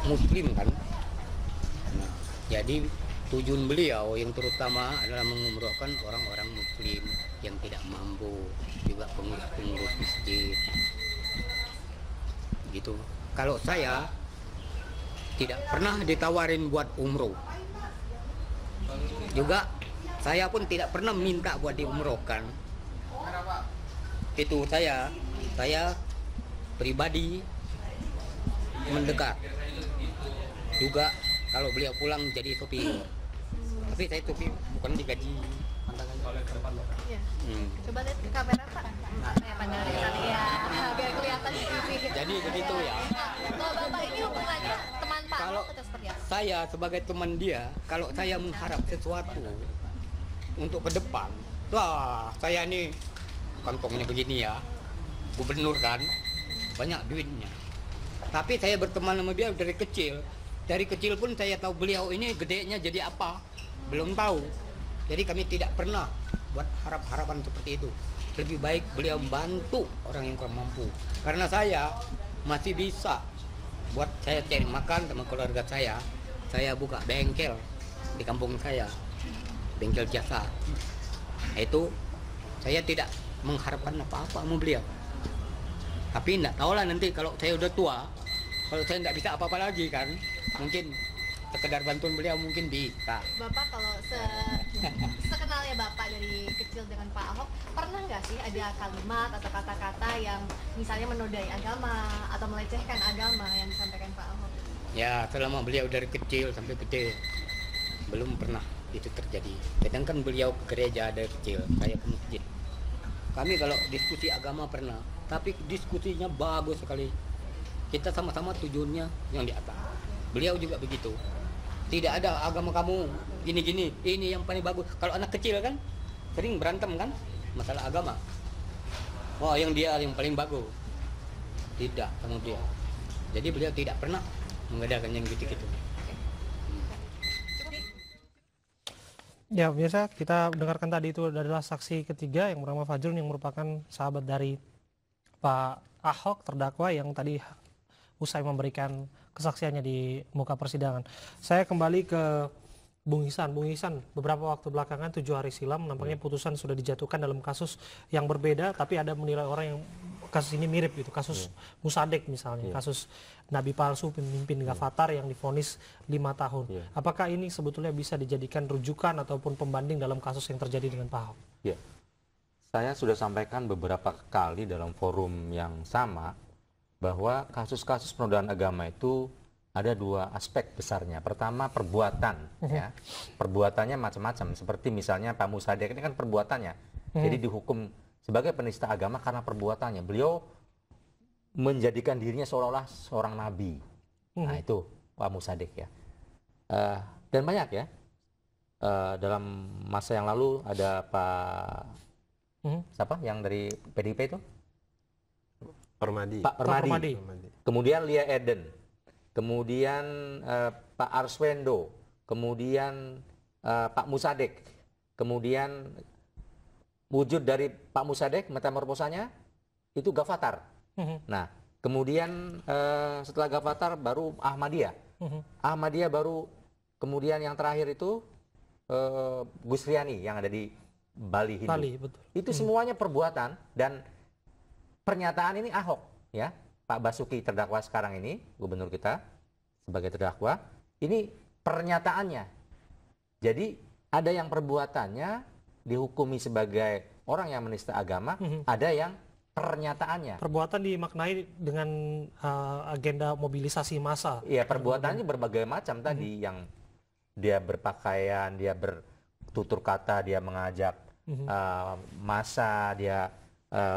Muslim kan. Nah, jadi tujuan beliau yang terutama adalah mengumrohkan orang-orang Muslim yang tidak mampu, juga pengurus-pengurus masjid. Gitu. Kalau saya tidak pernah ditawarin buat umroh. Juga saya pun tidak pernah minta buat diumrohkan. Itu saya pribadi mendekat. Juga kalau beliau pulang jadi sopir. Tapi saya sopir bukan digaji. Iya. Coba lihat ke kamera Pak. Saya pandang dari sana ya, biar kelihatan di TV. Jadi begitu ya. Kalau Bapak ini hubungannya teman Pak Kalau Ahok atau seperti apa? saya sebagai teman dia, kalau saya mengharap sesuatu untuk ke depan, wah saya ini kantongnya begini ya, gubernur kan, banyak duitnya. Tapi saya berteman sama dia dari kecil. Dari kecil pun saya tahu beliau ini gedenya jadi apa, belum tahu. Jadi kami tidak pernah buat harap-harapan seperti itu. Lebih baik beliau bantu orang yang kurang mampu. Karena saya masih bisa buat saya cari makan sama keluarga saya. Saya buka bengkel di kampung saya, bengkel jasa. Itu saya tidak mengharapkan apa-apa sama beliau. Tapi enggak tahulah nanti kalau saya udah tua, kalau saya enggak bisa apa-apa lagi kan, mungkin sekedar bantuan beliau mungkin bisa. Bapak kalau sekenalnya Bapak dari kecil dengan Pak Ahok, pernah nggak sih ada kalimat atau kata-kata yang misalnya menodai agama atau melecehkan agama yang disampaikan Pak Ahok? Ya, selama beliau dari kecil sampai gede, belum pernah itu terjadi. Sedangkan beliau ke gereja dari kecil, saya ke masjid. Kami kalau diskusi agama pernah, tapi diskusinya bagus sekali. Kita sama-sama tujuannya yang di atas. Beliau juga begitu. Tidak ada agama kamu gini-gini, ini yang paling bagus. Kalau anak kecil kan sering berantem kan masalah agama. Wah, yang dia yang paling bagus. Tidak sama dia. Jadi beliau tidak pernah mengadakan yang gitu-gitu. Ya, biasa kita dengarkan tadi itu adalah saksi ketiga yang bernama Fajrul yang merupakan sahabat dari Pak Ahok terdakwa yang tadi usai memberikan kesaksiannya di muka persidangan. Saya kembali ke Bung Ihsan. Bung Ihsan, beberapa waktu belakangan 7 hari silam nampaknya putusan sudah dijatuhkan dalam kasus yang berbeda, tapi ada menilai orang yang kasus ini mirip gitu, kasus Musadek misalnya, kasus Nabi palsu pemimpin Gavatar yang divonis 5 tahun. Apakah ini sebetulnya bisa dijadikan rujukan ataupun pembanding dalam kasus yang terjadi dengan Pak Ahok? Ya, saya sudah sampaikan beberapa kali dalam forum yang sama bahwa kasus-kasus penodaan agama itu ada dua aspek besarnya. Pertama perbuatan, ya. Perbuatannya macam-macam. Seperti misalnya Pak Musadek ini kan perbuatannya. Jadi dihukum sebagai penista agama karena perbuatannya. Beliau menjadikan dirinya seolah-olah seorang nabi. Nah itu Pak Musadek ya. Dan banyak ya. Dalam masa yang lalu ada Pak siapa yang dari PDIP itu? Permadi. Pak Permadi. Kemudian Lia Eden. Kemudian Pak Arswendo. Kemudian Pak Musadek. Kemudian wujud dari Pak Musadek, metamorfosanya itu Gavatar. Nah, kemudian setelah Gavatar baru Ahmadiyah. Ahmadiyah baru, kemudian yang terakhir itu Gus Riani yang ada di Bali Hindu. Bali, betul. Itu semuanya perbuatan dan pernyataan ini Ahok, ya. Pak Basuki terdakwa sekarang ini, gubernur kita sebagai terdakwa, ini pernyataannya. Jadi ada yang perbuatannya dihukumi sebagai orang yang menista agama, ada yang pernyataannya. Perbuatan dimaknai dengan agenda mobilisasi massa. Iya, perbuatannya berbagai macam tadi, yang dia berpakaian, dia bertutur kata, dia mengajak massa, dia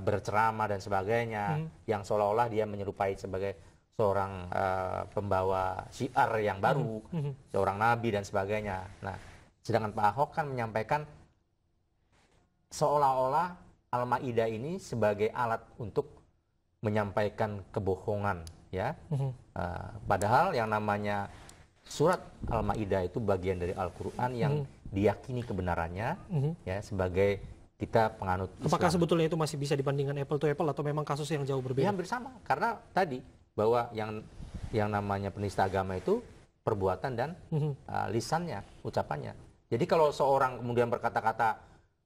berceramah dan sebagainya, yang seolah-olah dia menyerupai sebagai seorang pembawa syiar yang baru, seorang nabi dan sebagainya. Nah, sedangkan Pak Ahok kan menyampaikan seolah-olah Al-Maidah ini sebagai alat untuk menyampaikan kebohongan, ya. Padahal yang namanya surat Al-Maidah itu bagian dari Al-Quran yang diyakini kebenarannya, ya, sebagai kita penganut Islam. Apakah sebetulnya itu masih bisa dibandingkan apple to apple atau memang kasus yang jauh berbeda? Ya, hampir sama, karena tadi bahwa yang yang namanya penista agama itu perbuatan dan lisannya, ucapannya. Jadi kalau seorang kemudian berkata-kata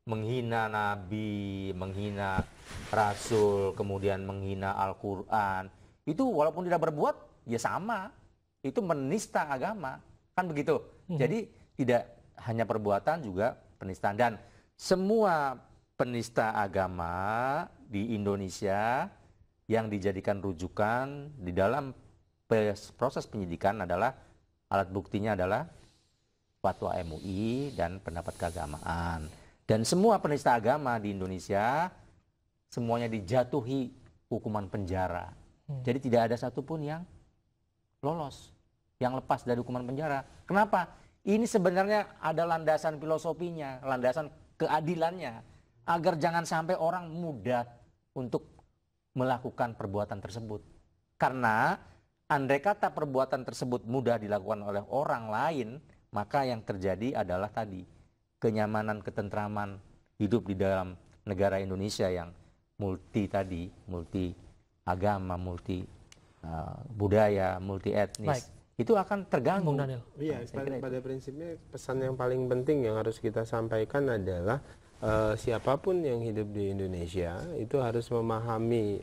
menghina Nabi, menghina Rasul, kemudian menghina Al-Quran, itu walaupun tidak berbuat, ya sama. Itu menista agama, kan begitu. Jadi tidak hanya perbuatan, juga penistaan. Dan semua penista agama di Indonesia yang dijadikan rujukan di dalam proses penyidikan adalah alat buktinya adalah fatwa MUI dan pendapat keagamaan. Dan semua penista agama di Indonesia semuanya dijatuhi hukuman penjara. Jadi tidak ada satupun yang lolos, yang lepas dari hukuman penjara. Kenapa? Ini sebenarnya ada landasan filosofinya, landasan keadilannya, agar jangan sampai orang mudah untuk melakukan perbuatan tersebut. Karena andai kata perbuatan tersebut mudah dilakukan oleh orang lain, maka yang terjadi adalah tadi kenyamanan, ketentraman hidup di dalam negara Indonesia yang multi agama, multi budaya, multi etnis. Itu akan terganggu. Iya, pada prinsipnya pesan yang paling penting yang harus kita sampaikan adalah siapapun yang hidup di Indonesia itu harus memahami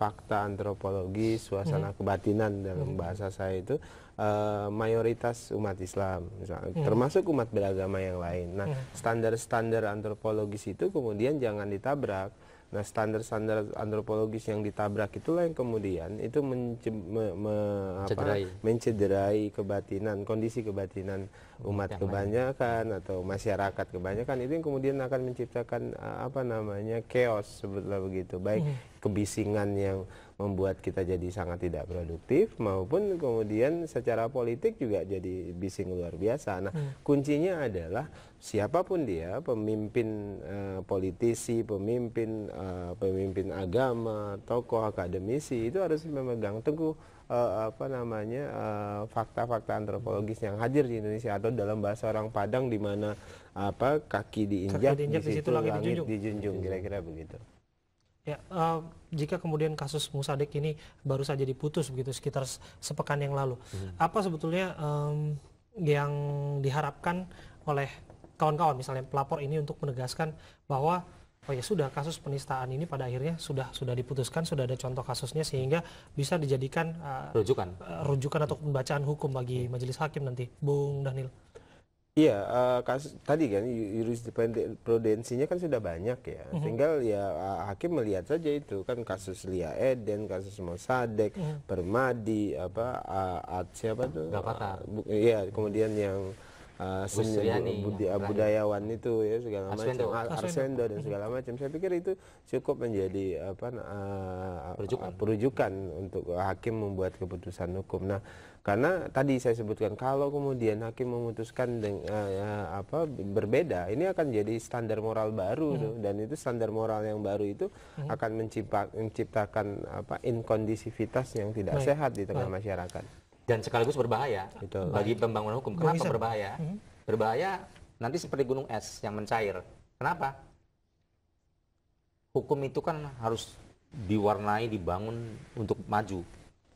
fakta antropologi, suasana kebatinan dalam bahasa saya itu mayoritas umat Islam, misalnya, termasuk umat beragama yang lain. Nah, standar-standar antropologis itu kemudian jangan ditabrak. Nah, standar-standar antropologis yang ditabrak itulah yang kemudian itu mencederai kebatinan, kondisi kebatinan umat kebanyakan atau masyarakat kebanyakan, itu yang kemudian akan menciptakan chaos, sebutlah begitu, baik kebisingan yang membuat kita jadi sangat tidak produktif maupun kemudian secara politik juga jadi bising luar biasa. Nah, kuncinya adalah siapapun dia, pemimpin politisi, pemimpin agama, tokoh akademisi, itu harus memegang teguh fakta-fakta antropologis yang hadir di Indonesia, atau dalam bahasa orang Padang di mana kaki diinjak, di situ langit dijunjung, kira-kira begitu. Ya, jika kemudian kasus Mossadegh ini baru saja diputus begitu sekitar sepekan yang lalu, apa sebetulnya yang diharapkan oleh kawan-kawan, misalnya pelapor ini, untuk menegaskan bahwa oh ya sudah, kasus penistaan ini pada akhirnya sudah diputuskan, sudah ada contoh kasusnya sehingga bisa dijadikan rujukan atau pembacaan hukum bagi majelis hakim nanti, Bung Dhanil. Iya, kasus tadi kan jurisprudensinya kan sudah banyak ya. Tinggal ya hakim melihat saja itu kan kasus Lia Eden, kasus Mossadegh, Permadi, siapa tuh? Iya, kemudian yang budayawan itu ya, segala macam, Arswendo dan segala macam. Saya pikir itu cukup menjadi perujukan untuk hakim membuat keputusan hukum. Nah, karena tadi saya sebutkan kalau kemudian hakim memutuskan berbeda, ini akan jadi standar moral baru tuh, dan itu standar moral yang baru itu akan menciptakan inkondisivitas yang tidak sehat di tengah masyarakat. Dan sekaligus berbahaya bagi pembangunan hukum. Kenapa berbahaya? Berbahaya nanti seperti gunung es yang mencair. Kenapa? Hukum itu kan harus diwarnai, dibangun untuk maju,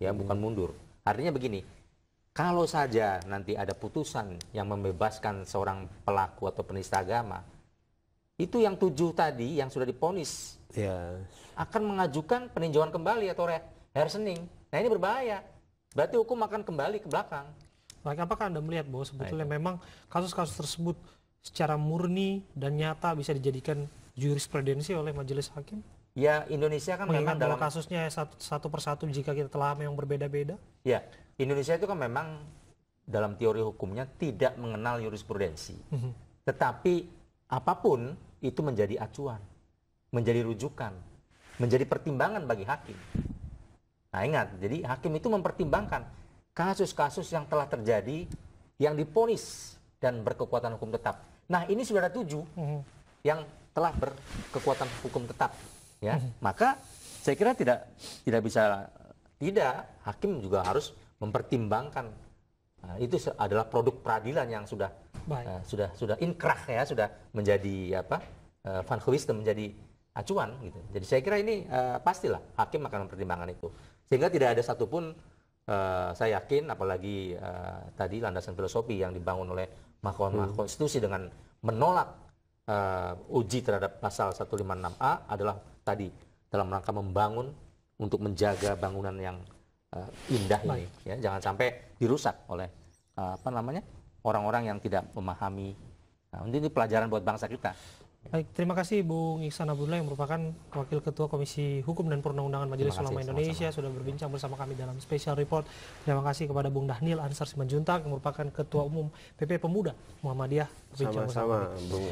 ya, bukan mundur. Artinya begini, kalau saja nanti ada putusan yang membebaskan seorang pelaku atau penista agama, itu yang 7 tadi yang sudah diponis akan mengajukan peninjauan kembali atau rehearsing. Nah, ini berbahaya. Berarti hukum akan kembali ke belakang. Baik, apakah Anda melihat bahwa sebetulnya memang kasus-kasus tersebut secara murni dan nyata bisa dijadikan jurisprudensi oleh majelis hakim? Ya, Indonesia kan memang dalam kasusnya satu persatu jika kita telah memang berbeda-beda. Ya, Indonesia itu kan memang dalam teori hukumnya tidak mengenal jurisprudensi. Tetapi apapun itu menjadi acuan, menjadi rujukan, menjadi pertimbangan bagi hakim. Nah, ingat, jadi hakim itu mempertimbangkan kasus-kasus yang telah terjadi, yang diponis dan berkekuatan hukum tetap. Nah, ini sudah ada 7 yang telah berkekuatan hukum tetap, ya. Maka saya kira tidak bisa hakim juga harus mempertimbangkan. Nah, itu adalah produk peradilan yang sudah inkrah, ya, sudah menjadi van wisdom, menjadi acuan gitu. Jadi saya kira ini pastilah hakim akan mempertimbangkan itu. Sehingga tidak ada satupun saya yakin apalagi tadi landasan filosofi yang dibangun oleh Mahkamah Konstitusi dengan menolak uji terhadap pasal 156A adalah tadi dalam rangka membangun untuk menjaga bangunan yang indah ini, ya, jangan sampai dirusak oleh orang-orang yang tidak memahami. Nah, ini pelajaran buat bangsa kita. Baik, terima kasih Bung Ihsan Abdullah yang merupakan Wakil Ketua Komisi Hukum dan Perundang-undangan Majelis Terima Ulama kasih, Indonesia sama-sama. sudah berbincang bersama kami dalam Special Report. Terima kasih kepada Bung Dhanil Ansar Simanjuntak yang merupakan Ketua Umum PP Pemuda Muhammadiyah berbincang bersama Sama-sama, kami. Bung